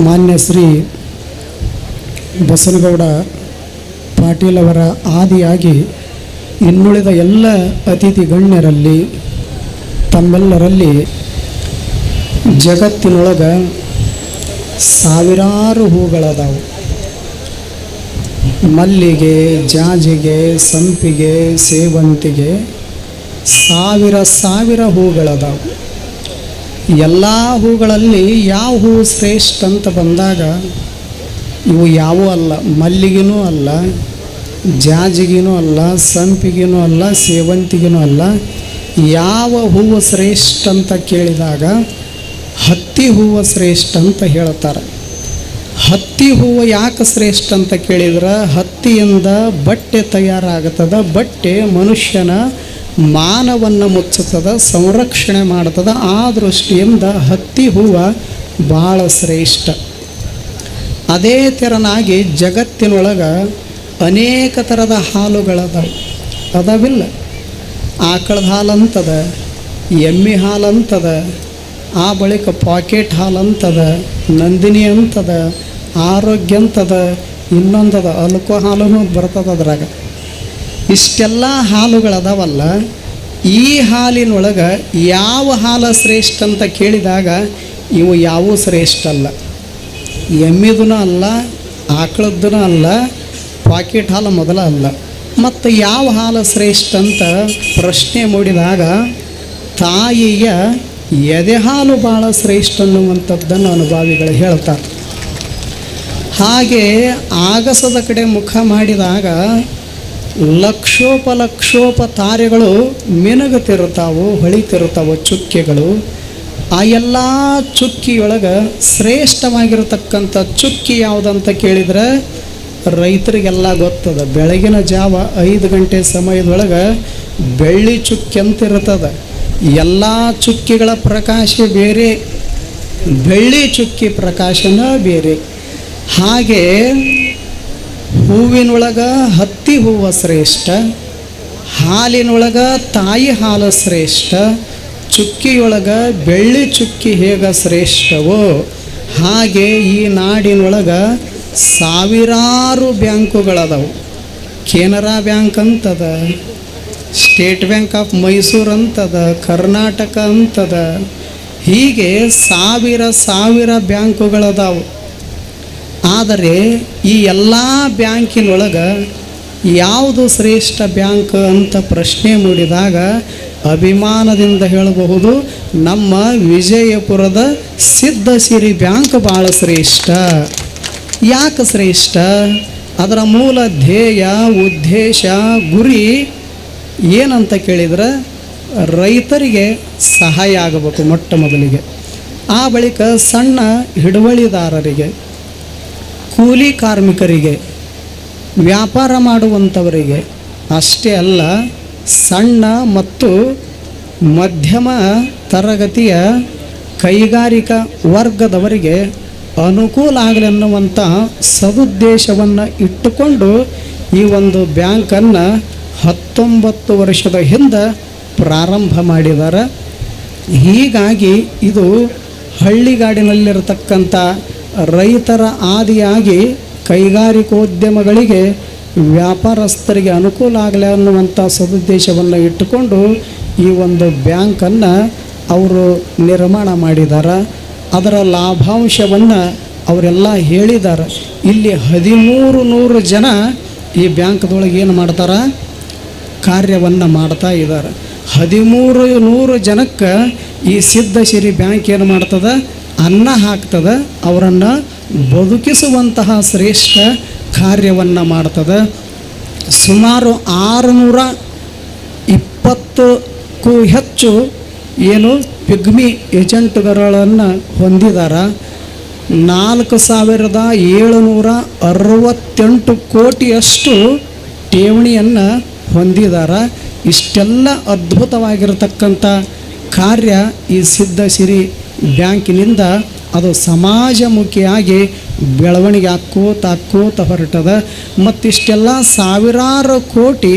ಮಾನ್ಯ ಶ್ರೀ ಬಸನಗೌಡ ಪಾಟೀಲ್ ಅವರ ಆದಿಯಾಗಿ ಇನ್ನುಳಿದ ಎಲ್ಲ ಅತಿಥಿ ಗಣ್ಯರಲ್ಲಿ ತಮ್ಮೆಲ್ಲರಲ್ಲಿ ಜಗತ್ತಿನೊಳಗೆ ಸಾವಿರಾರು ಹೂಗಳದಾವು. ಮಲ್ಲಿಗೆ, ಜಾಜಿಗೆ, ಸಂಪಿಗೆ, ಸೇವಂತಿಗೆ ಸಾವಿರ ಹೂಗಳದಾವು. ಎಲ್ಲ ಹೂಗಳಲ್ಲಿ ಯಾವ ಹೂ ಶ್ರೇಷ್ಠ ಅಂತ ಬಂದಾಗ ಇವು ಯಾವೂ ಅಲ್ಲ. ಮಲ್ಲಿಗೆನೂ ಅಲ್ಲ, ಜಾಜಿಗೆನೂ ಅಲ್ಲ, ಸಂಪಿಗೆನೂ ಅಲ್ಲ, ಸೇವಂತಿಗೆನೂ ಅಲ್ಲ. ಯಾವ ಹೂವು ಶ್ರೇಷ್ಠ ಅಂತ ಕೇಳಿದಾಗ ಹತ್ತಿ ಹೂವು ಶ್ರೇಷ್ಠ ಅಂತ ಹೇಳ್ತಾರೆ. ಹತ್ತಿ ಹೂವು ಯಾಕೆ ಶ್ರೇಷ್ಠ ಅಂತ ಕೇಳಿದ್ರೆ ಹತ್ತಿಯಿಂದ ಬಟ್ಟೆ ತಯಾರಾಗುತ್ತದೆ. ಬಟ್ಟೆ ಮನುಷ್ಯನ ಮಾನವನ್ನು ಮುಚ್ಚುತ್ತದೆ, ಸಂರಕ್ಷಣೆ ಮಾಡ್ತದೆ. ಆ ದೃಷ್ಟಿಯಿಂದ ಹತ್ತಿ ಹೂವು ಭಾಳ ಶ್ರೇಷ್ಠ. ಅದೇ ತೆರನಾಗಿ ಜಗತ್ತಿನೊಳಗೆ ಅನೇಕ ಥರದ ಹಾಲುಗಳದಾವೆ. ಅದಾವಿಲ್ಲ, ಆಕಳದ ಹಾಲು ಅಂತದ, ಎಮ್ಮೆ ಹಾಲು ಅಂತದ, ಆ ಬಳಿಕ ಪಾಕೆಟ್ ಹಾಲು ಅಂತದ, ನಂದಿನಿ ಅಂತದ, ಆರೋಗ್ಯ ಅಂತದ, ಇನ್ನೊಂದದ ಅಲ್ಕೋ ಹಾಲೂ ಬರ್ತದೆ ಅದ್ರಾಗ. ಇಷ್ಟೆಲ್ಲ ಹಾಲುಗಳದಾವಲ್ಲ, ಈ ಹಾಲಿನೊಳಗೆ ಯಾವ ಹಾಲು ಶ್ರೇಷ್ಠ ಅಂತ ಕೇಳಿದಾಗ ಇವು ಯಾವೂ ಶ್ರೇಷ್ಠ ಅಲ್ಲ. ಎಮ್ಮಿದೂ ಅಲ್ಲ, ಆಕಳದ್ದೂ ಅಲ್ಲ, ಪಾಕೆಟ್ ಹಾಲು ಮೊದಲ ಅಲ್ಲ. ಮತ್ತು ಯಾವ ಹಾಲು ಶ್ರೇಷ್ಠ ಅಂತ ಪ್ರಶ್ನೆ ಮೂಡಿದಾಗ ತಾಯಿಯ ಎದೆ ಹಾಲು ಭಾಳ ಶ್ರೇಷ್ಠ ಅನ್ನುವಂಥದ್ದನ್ನು ಅನುಭಾವಿಗಳು ಹೇಳ್ತಾರೆ. ಹಾಗೆ ಆಗಸದ ಕಡೆ ಮುಖ ಮಾಡಿದಾಗ ಲಕ್ಷೋಪಲಕ್ಷೋಪ ತಾರೆಗಳು ಮಿನುಗುತ್ತಿರ್ತಾವು, ಹೊಳಿತಿರ್ತಾವೆ ಚುಕ್ಕೆಗಳು. ಆ ಎಲ್ಲ ಚುಕ್ಕಿಯೊಳಗೆ ಶ್ರೇಷ್ಠವಾಗಿರತಕ್ಕಂಥ ಚುಕ್ಕಿ ಯಾವುದಂತ ಕೇಳಿದರೆ ರೈತರಿಗೆಲ್ಲ ಗೊತ್ತದ. ಬೆಳಗಿನ ಜಾವ 5 ಗಂಟೆ ಸಮಯದೊಳಗೆ ಬೆಳ್ಳಿ ಚುಕ್ಕಿ ಅಂತ ಇರ್ತದೆ. ಎಲ್ಲ ಚುಕ್ಕಿಗಳ ಪ್ರಕಾಶ ಬೇರೆ, ಬೆಳ್ಳಿ ಚುಕ್ಕಿ ಪ್ರಕಾಶನ ಬೇರೆ. ಹಾಗೆ ಹೂವಿನೊಳಗೆ ಹತ್ತಿ ಹೂವು ಶ್ರೇಷ್ಠ, ಹಾಲಿನೊಳಗೆ ತಾಯಿ ಹಾಲು ಶ್ರೇಷ್ಠ, ಚುಕ್ಕಿಯೊಳಗೆ ಬೆಳ್ಳಿ ಚುಕ್ಕಿ ಹೇಗೆ ಶ್ರೇಷ್ಠವೋ ಹಾಗೆ ಈ ನಾಡಿನೊಳಗೆ ಸಾವಿರಾರು ಬ್ಯಾಂಕುಗಳದಾವು. ಕೆನರಾ ಬ್ಯಾಂಕ್ ಅಂತದ, ಸ್ಟೇಟ್ ಬ್ಯಾಂಕ್ ಆಫ್ ಮೈಸೂರು ಅಂತದ, ಕರ್ನಾಟಕ ಅಂತದ. ಹೀಗೆ ಸಾವಿರ ಬ್ಯಾಂಕುಗಳದಾವು. ಆದರೆ ಈ ಎಲ್ಲ ಬ್ಯಾಂಕಿನೊಳಗೆ ಯಾವುದು ಶ್ರೇಷ್ಠ ಬ್ಯಾಂಕ್ ಅಂತ ಪ್ರಶ್ನೆ ಮೂಡಿದಾಗ ಅಭಿಮಾನದಿಂದ ಹೇಳಬಹುದು, ನಮ್ಮ ವಿಜಯಪುರದ ಸಿದ್ಧಸಿರಿ ಬ್ಯಾಂಕ್ ಭಾಳ ಶ್ರೇಷ್ಠ. ಯಾಕೆ ಶ್ರೇಷ್ಠ? ಅದರ ಮೂಲ ಧ್ಯೇಯ, ಉದ್ದೇಶ, ಗುರಿ ಏನಂತ ಕೇಳಿದರೆ ರೈತರಿಗೆ ಸಹಾಯ ಆಗಬೇಕು ಮೊಟ್ಟ ಮೊದಲಿಗೆ. ಆ ಬಳಿಕ ಸಣ್ಣ ಹಿಡುವಳಿದಾರರಿಗೆ, ಕೂಲಿ ಕಾರ್ಮಿಕರಿಗೆ, ವ್ಯಾಪಾರ ಮಾಡುವಂಥವರಿಗೆ ಅಷ್ಟೇ ಅಲ್ಲ, ಸಣ್ಣ ಮತ್ತು ಮಧ್ಯಮ ತರಗತಿಯ ಕೈಗಾರಿಕಾ ವರ್ಗದವರಿಗೆ ಅನುಕೂಲ ಆಗಲಿ ಅನ್ನುವಂಥ ಸದುದ್ದೇಶವನ್ನು ಇಟ್ಟುಕೊಂಡು ಈ ಒಂದು ಬ್ಯಾಂಕನ್ನು 19 ವರ್ಷದ ಹಿಂದೆ ಪ್ರಾರಂಭ ಮಾಡಿದ್ದಾರೆ. ಹೀಗಾಗಿ ಇದು ಹಳ್ಳಿಗಾಡಿನಲ್ಲಿರತಕ್ಕಂಥ ರೈತರ ಆದಿಯಾಗಿ ಕೈಗಾರಿಕೋದ್ಯಮಗಳಿಗೆ, ವ್ಯಾಪಾರಸ್ಥರಿಗೆ ಅನುಕೂಲ ಆಗಲಿ ಅನ್ನುವಂಥ ಸದುದ್ದೇಶವನ್ನು ಇಟ್ಟುಕೊಂಡು ಈ ಒಂದು ಬ್ಯಾಂಕನ್ನು ಅವರು ನಿರ್ಮಾಣ ಮಾಡಿದ್ದಾರೆ. ಅದರ ಲಾಭಾಂಶವನ್ನು ಅವರೆಲ್ಲ ಹೇಳಿದ್ದಾರೆ. ಇಲ್ಲಿ 1300 ಜನ ಈ ಬ್ಯಾಂಕ್ದೊಳಗೆ ಏನು ಮಾಡ್ತಾರೆ, ಕಾರ್ಯವನ್ನು ಮಾಡ್ತಾ ಇದ್ದಾರೆ. 1300 ಜನಕ್ಕೆ ಈ ಸಿದ್ಧಸಿರಿ ಬ್ಯಾಂಕ್ ಏನು ಮಾಡ್ತದೆ, ಅನ್ನ ಹಾಕ್ತದೆ, ಅವರನ್ನು ಬದುಕಿಸುವಂತಹ ಶ್ರೇಷ್ಠ ಕಾರ್ಯವನ್ನು ಮಾಡ್ತದೆ. ಸುಮಾರು 620ಕ್ಕೂ ಹೆಚ್ಚು ಏನು ಪಿಗ್ಮಿ ಏಜೆಂಟ್ಗಳನ್ನು ಹೊಂದಿದ್ದಾರೆ. 4768 ಕೋಟಿಯಷ್ಟು ಠೇವಣಿಯನ್ನು ಹೊಂದಿದ್ದಾರೆ. ಇಷ್ಟೆಲ್ಲ ಅದ್ಭುತವಾಗಿರತಕ್ಕಂಥ ಕಾರ್ಯ ಈ ಸಿದ್ಧಸಿರಿ ಬ್ಯಾಂಕಿನಿಂದ ಅದು ಸಮಾಜಮುಖಿಯಾಗಿ ಬೆಳವಣಿಗೆ ಆಕ್ಕೋತ ಹೊರಟದ. ಮತ್ತಿಷ್ಟೆಲ್ಲ ಸಾವಿರಾರು ಕೋಟಿ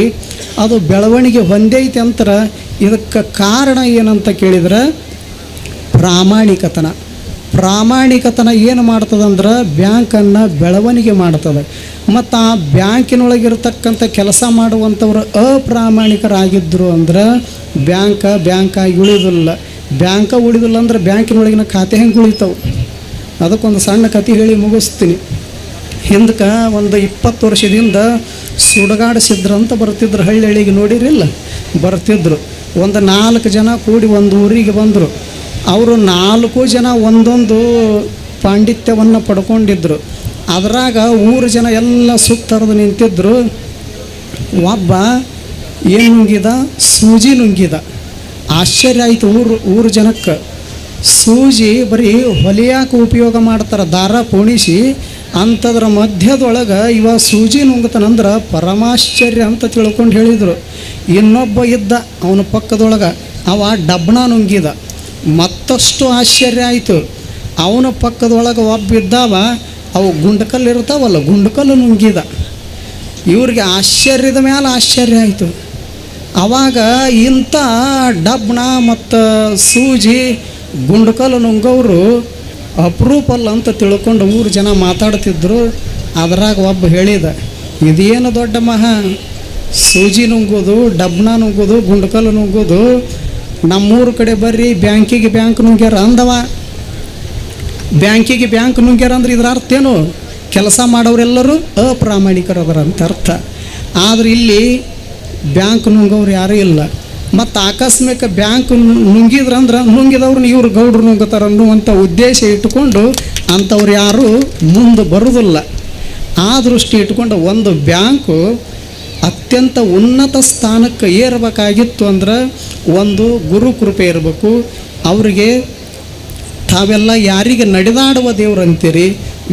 ಅದು ಬೆಳವಣಿಗೆ ಹೊಂದೈತೆ ಅಂತಾರೆ. ಇದಕ್ಕೆ ಕಾರಣ ಏನಂತ ಕೇಳಿದರೆ ಪ್ರಾಮಾಣಿಕತನ. ಪ್ರಾಮಾಣಿಕತನ ಏನು ಮಾಡ್ತದಂದ್ರೆ ಬ್ಯಾಂಕನ್ನು ಬೆಳವಣಿಗೆ ಮಾಡ್ತದೆ. ಮತ್ತು ಆ ಬ್ಯಾಂಕಿನೊಳಗಿರ್ತಕ್ಕಂಥ ಕೆಲಸ ಮಾಡುವಂಥವ್ರು ಅಪ್ರಾಮಾಣಿಕರಾಗಿದ್ದರು ಅಂದ್ರೆ ಬ್ಯಾಂಕಾಗಿ ಉಳಿದಿಲ್ಲ. ಉಳಿದಿಲ್ಲ ಅಂದ್ರೆ ಬ್ಯಾಂಕಿನೊಳಗಿನ ಖಾತೆ ಹೆಂಗೆ ಉಳಿತಾವೆ? ಅದಕ್ಕೊಂದು ಸಣ್ಣ ಕತೆ ಹೇಳಿ ಮುಗಿಸ್ತೀನಿ. ಹಿಂದಕ್ಕೆ ಒಂದು 20 ವರ್ಷದಿಂದ ಸುಡಗಾಡು ಸಿದ್ರು ಅಂತ ಬರ್ತಿದ್ರು, ಹಳ್ಳಿಗೆ ನೋಡಿರಿಲ್ಲ, ಬರ್ತಿದ್ರು. ಒಂದು 4 ಜನ ಕೂಡಿ ಒಂದು ಊರಿಗೆ ಬಂದರು. ಅವರು 4 ಜನ ಒಂದೊಂದು ಪಾಂಡಿತ್ಯವನ್ನು ಪಡ್ಕೊಂಡಿದ್ರು. ಅದರಾಗ ಊರು ಜನ ಎಲ್ಲ ಸುತ್ತರಿದು ನಿಂತಿದ್ರು. ಒಬ್ಬ ಏನು ನುಂಗಿದ? ಸೂಜಿ ನುಂಗಿದ. ಆಶ್ಚರ್ಯ ಆಯಿತು ಊರು ಜನಕ್ಕೆ. ಸೂಜಿ ಬರೀ ಹೊಲಿಯಾಕೆ ಉಪಯೋಗ ಮಾಡ್ತಾರೆ, ದಾರ ಪೋಣಿಸಿ. ಅಂಥದ್ರ ಮಧ್ಯದೊಳಗೆ ಇವ ಸೂಜಿ ನುಂಗತನಂದ್ರೆ ಪರಮಾಶ್ಚರ್ಯ ಅಂತ ತಿಳ್ಕೊಂಡು ಹೇಳಿದರು. ಇನ್ನೊಬ್ಬ ಇದ್ದ ಅವನ ಪಕ್ಕದೊಳಗೆ, ಅವ ಡಬ್ಣ ನುಂಗಿದ. ಮತ್ತಷ್ಟು ಆಶ್ಚರ್ಯ ಆಯಿತು. ಅವನ ಪಕ್ಕದೊಳಗೆ ಒಬ್ಬ ಇದ್ದಾವ, ಅವು ಗುಂಡಕಲ್ಲು ಇರ್ತಾವಲ್ಲ, ಗುಂಡಕಲ್ಲು ನುಂಗಿದ. ಇವ್ರಿಗೆ ಆಶ್ಚರ್ಯದ ಮೇಲೆ ಆಶ್ಚರ್ಯ ಆಯಿತು. ಆವಾಗ ಇಂಥ ಡಬ್ಣ ಮತ್ತು ಸೂಜಿ ಗುಂಡಕಲ್ಲು ನುಂಗೋರು ಅಪರೂಪಲ್ಲ ಅಂತ ತಿಳ್ಕೊಂಡು ಊರು ಜನ ಮಾತಾಡ್ತಿದ್ರು. ಅದರಾಗ ಒಬ್ಬ ಹೇಳಿದ, ಇದೇನು ದೊಡ್ಡ ಮಹಾ, ಸೂಜಿ ನುಂಗೋದು, ಡಬ್ಣ ನುಂಗೋದು, ಗುಂಡಕಲ್ಲು ನುಂಗೋದು. ನಮ್ಮೂರು ಕಡೆ ಬರ್ರಿ, ಬ್ಯಾಂಕ್ ನುಂಗ್ಯಾರ ಅಂದವ. ಬ್ಯಾಂಕ್ ನುಂಗ್ಯಾರ ಅಂದ್ರೆ ಇದ್ರ ಅರ್ಥ ಏನು? ಕೆಲಸ ಮಾಡೋರೆಲ್ಲರೂ ಅಪ್ರಾಮಾಣಿಕರದರ ಅಂತ ಅರ್ಥ. ಆದರೆ ಇಲ್ಲಿ ಬ್ಯಾಂಕ್ ನುಂಗೋರು ಯಾರೂ ಇಲ್ಲ. ಮತ್ತು ಆಕಸ್ಮಿಕ ಬ್ಯಾಂಕ್ ನುಂಗಿದ್ರಂದ್ರೆ ನುಂಗಿದವ್ರನ್ನ ಇವ್ರು ಗೌಡ್ರು ನುಂಗತಾರ ಅನ್ನುವಂಥ ಉದ್ದೇಶ ಇಟ್ಟುಕೊಂಡು ಅಂಥವ್ರು ಯಾರೂ ಮುಂದೆ ಬರೋದಿಲ್ಲ. ಆ ದೃಷ್ಟಿ ಇಟ್ಕೊಂಡು ಒಂದು ಬ್ಯಾಂಕು ಅತ್ಯಂತ ಉನ್ನತ ಸ್ಥಾನಕ್ಕೆ ಏರಬೇಕಾಗಿತ್ತು ಅಂದ್ರೆ ಒಂದು ಗುರು ಕೃಪೆ ಇರಬೇಕು. ಅವರಿಗೆ ತಾವೆಲ್ಲ ಯಾರಿಗೆ ನಡೆದಾಡುವ ದೇವ್ರಂತೀರಿ,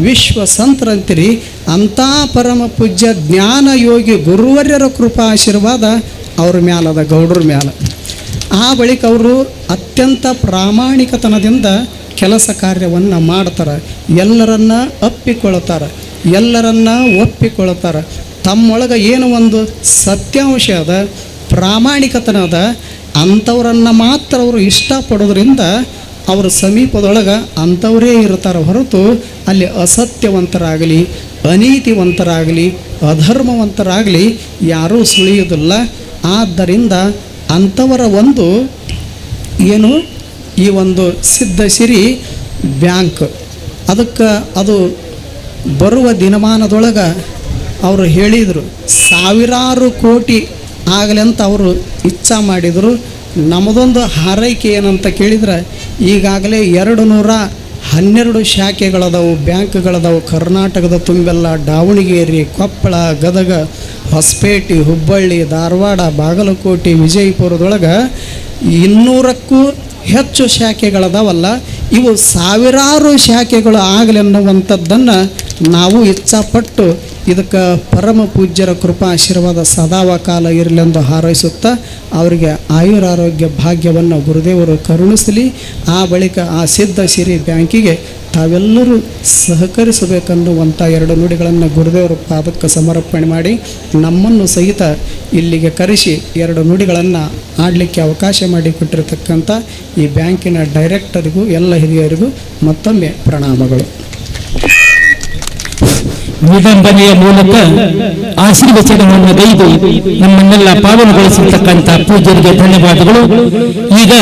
ವಿಶ್ವ ಸಂತರಂತೀರಿ, ಅಂಥ ಪರಮ ಪೂಜ್ಯ ಜ್ಞಾನ ಯೋಗಿ ಗುರುವರ್ಯರ ಕೃಪಾ ಆಶೀರ್ವಾದ ಅವ್ರ ಮ್ಯಾಲದ, ಗೌಡ್ರ ಮ್ಯಾಲ. ಆ ಬಳಿಕ ಅವರು ಅತ್ಯಂತ ಪ್ರಾಮಾಣಿಕತನದಿಂದ ಕೆಲಸ ಕಾರ್ಯವನ್ನು ಮಾಡ್ತಾರೆ. ಎಲ್ಲರನ್ನ ಒಪ್ಪಿಕೊಳ್ತಾರೆ. ತಮ್ಮೊಳಗೆ ಏನು ಒಂದು ಸತ್ಯಾಂಶ ಅದ, ಪ್ರಾಮಾಣಿಕತನ ಅದ, ಅಂಥವ್ರನ್ನು ಮಾತ್ರ ಅವರು ಇಷ್ಟಪಡೋದ್ರಿಂದ ಅವ್ರ ಸಮೀಪದೊಳಗೆ ಅಂಥವರೇ ಇರ್ತಾರೆ ಹೊರತು ಅಲ್ಲಿ ಅಸತ್ಯವಂತರಾಗಲಿ, ಅನೀತಿವಂತರಾಗಲಿ, ಅಧರ್ಮವಂತರಾಗಲಿ ಯಾರೂ ಸುಳಿಯೋದಿಲ್ಲ. ಆದ್ದರಿಂದ ಅಂಥವರ ಒಂದು ಏನು ಈ ಒಂದು ಸಿದ್ಧಸಿರಿ ಬ್ಯಾಂಕ್, ಅದಕ್ಕೆ ಅದು ಬರುವ ದಿನಮಾನದೊಳಗೆ ಅವರು ಹೇಳಿದರು 1000 ಕೋಟಿ ಆಗಲಿ ಅಂತ ಅವರು ಇಚ್ಛಾ ಮಾಡಿದರು. ನಮ್ಮದೊಂದು ಹಾರೈಕೆ ಏನಂತ ಕೇಳಿದ್ರೆ, ಈಗಾಗಲೇ 212 ಶಾಖೆಗಳದಾವು, ಬ್ಯಾಂಕ್ಗಳದಾವು ಕರ್ನಾಟಕದ ತುಂಬೆಲ್ಲ. ದಾವಣಗೆರೆ, ಕೊಪ್ಪಳ, ಗದಗ, ಹೊಸಪೇಟೆ, ಹುಬ್ಬಳ್ಳಿ, ಧಾರವಾಡ, ಬಾಗಲಕೋಟೆ, ವಿಜಯಪುರದೊಳಗೆ 200ಕ್ಕೂ ಹೆಚ್ಚು ಶಾಖೆಗಳದಾವಲ್ಲ. ಇವು 1000 ಶಾಖೆಗಳು ಆಗಲಿ ಅನ್ನುವಂಥದ್ದನ್ನು ನಾವು ಇಚ್ಛಾಪಟ್ಟು ಇದಕ್ಕೆ ಪರಮ ಪೂಜ್ಯರ ಕೃಪಾ ಆಶೀರ್ವಾದ ಸದಾವ ಕಾಲ ಇರಲೆಂದು ಹಾರೈಸುತ್ತಾ ಅವರಿಗೆ ಆಯುರಾರೋಗ್ಯ ಭಾಗ್ಯವನ್ನು ಗುರುದೇವರು ಕರುಣಿಸಲಿ. ಆ ಬಳಿಕ ಆ ಸಿದ್ಧ ಸಿರಿ ಬ್ಯಾಂಕಿಗೆ ತಾವೆಲ್ಲರೂ ಸಹಕರಿಸಬೇಕನ್ನುವಂಥ 2 ನುಡಿಗಳನ್ನು ಗುರುದೇವರು ಪಾದಕ್ಕೆ ಸಮರ್ಪಣೆ ಮಾಡಿ ನಮ್ಮನ್ನು ಸಹಿತ ಇಲ್ಲಿಗೆ ಕರೆಸಿ 2 ನುಡಿಗಳನ್ನು ಆಡಲಿಕ್ಕೆ ಅವಕಾಶ ಮಾಡಿಕೊಟ್ಟಿರತಕ್ಕಂಥ ಈ ಬ್ಯಾಂಕಿನ ಡೈರೆಕ್ಟರಿಗೂ ಎಲ್ಲ ಹಿರಿಯರಿಗೂ ಮತ್ತೊಮ್ಮೆ ಪ್ರಣಾಮಗಳು. ವಿಡಂಬನೆಯ ಮೂಲಕ ಆಶೀರ್ವಚನವನ್ನು ಗೈದು ನಮ್ಮನ್ನೆಲ್ಲ ಪಾವನಗೊಳಿಸಿರ್ತಕ್ಕಂಥ ಪೂಜ್ಯರಿಗೆ ಧನ್ಯವಾದಗಳು. ಈಗ